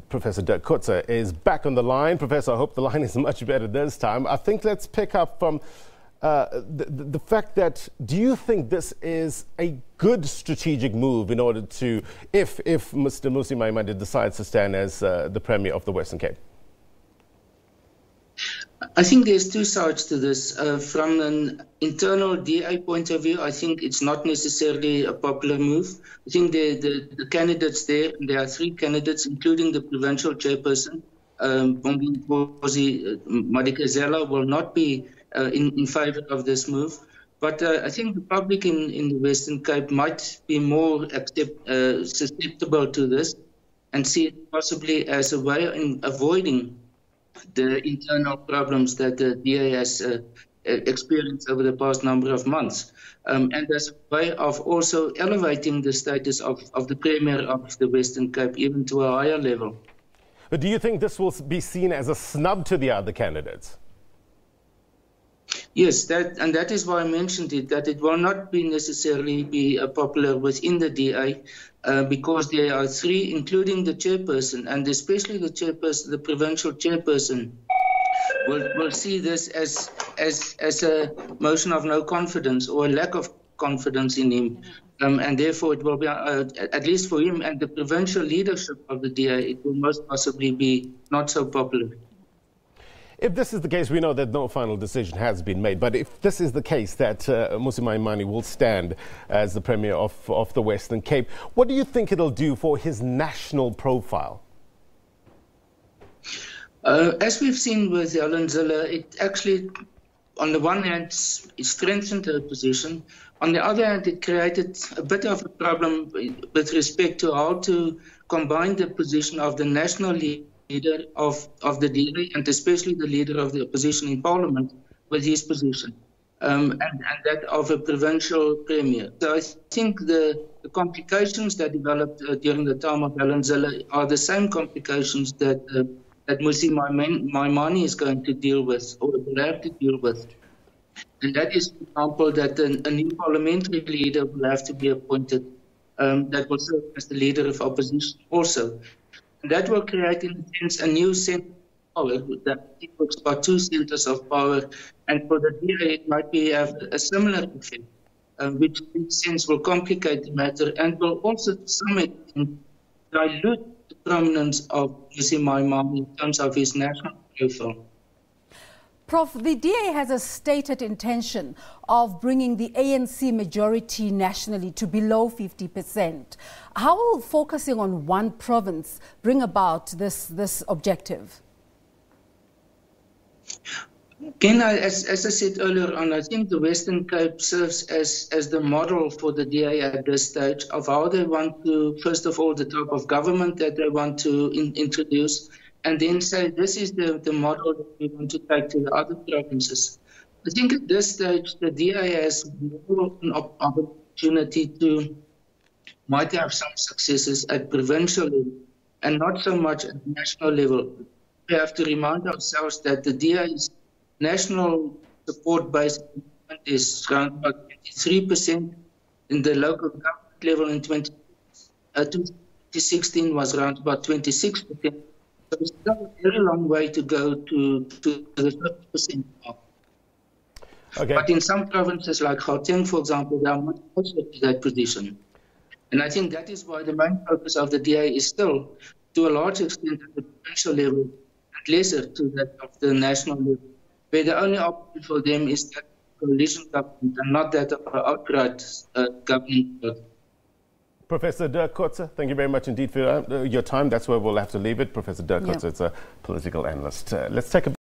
Professor Dirk Coetzee is back on the line. Professor, I hope the line is much better this time. I think let's pick up from the fact that, do you think this is a good strategic move in order to, if Mr. Mmusi Maimane decides to stand as the Premier of the Western Cape? I think there's two sides to this. From an internal DA point of view, I think it's not necessarily a popular move. I think the candidates there are three candidates, including the provincial chairperson, Madikizela, will not be in favor of this move. But I think the public in the Western Cape might be more susceptible to this and see it possibly as a way in avoiding the internal problems that the DA has experienced over the past number of months. And as a way of also elevating the status of the Premier of the Western Cape even to a higher level. But do you think this will be seen as a snub to the other candidates? Yes, that is why I mentioned it, that it will not necessarily be popular within the DA because there are three, including the chairperson, and especially the chairperson, the provincial chairperson, will see this as a motion of no confidence or a lack of confidence in him. And therefore it will be, at least for him and the provincial leadership of the DA, it will most possibly be not so popular. If this is the case, we know that no final decision has been made, but if this is the case that Mmusi Maimane will stand as the Premier of the Western Cape, what do you think it'll do for his national profile? As we've seen with Helen Zille, it actually, on the one hand, it strengthened her position. On the other hand, it created a bit of a problem with respect to how to combine the position of the national leader of the DA and especially the leader of the opposition in Parliament with his position and that of a provincial premier. So I think the complications that developed during the time of Helen Zille are the same complications that Mmusi Maimane is going to deal with or will have to deal with. And that is, for example, that a new parliamentary leader will have to be appointed that will serve as the leader of opposition also. And that will create, in a sense, a new center of power that equals about two centers of power. And for the DA, it might have a similar effect, which in a sense will complicate the matter and will also, to some extent, dilute the prominence of Mmusi Maimane in terms of his national profile. Prof, the DA has a stated intention of bringing the ANC majority nationally to below 50%. How will focusing on one province bring about this objective? Again, as I said earlier on, I think the Western Cape serves as the model for the DA at this stage of how they want to, first of all, the type of government that they want to introduce, and then say this is the model that we want to take to the other provinces. I think at this stage, the DA has more an opportunity to might have some successes at provincial level and not so much at national level. We have to remind ourselves that the DA's national support base is around about 23%. In the local government level in 2016 was around about 26%. So it's still a very long way to go to the 50% mark. Okay. But in some provinces like Gauteng, for example, they are much closer to that position. And I think that is why the main focus of the DA is still, to a large extent, at the provincial level and lesser to that of the national level, where the only option for them is that coalition government and not that of outright government. Professor Dirk Coetzee, thank you very much indeed for your time. That's where we'll have to leave it. Professor Dirk Coetzee is a political analyst. Let's take a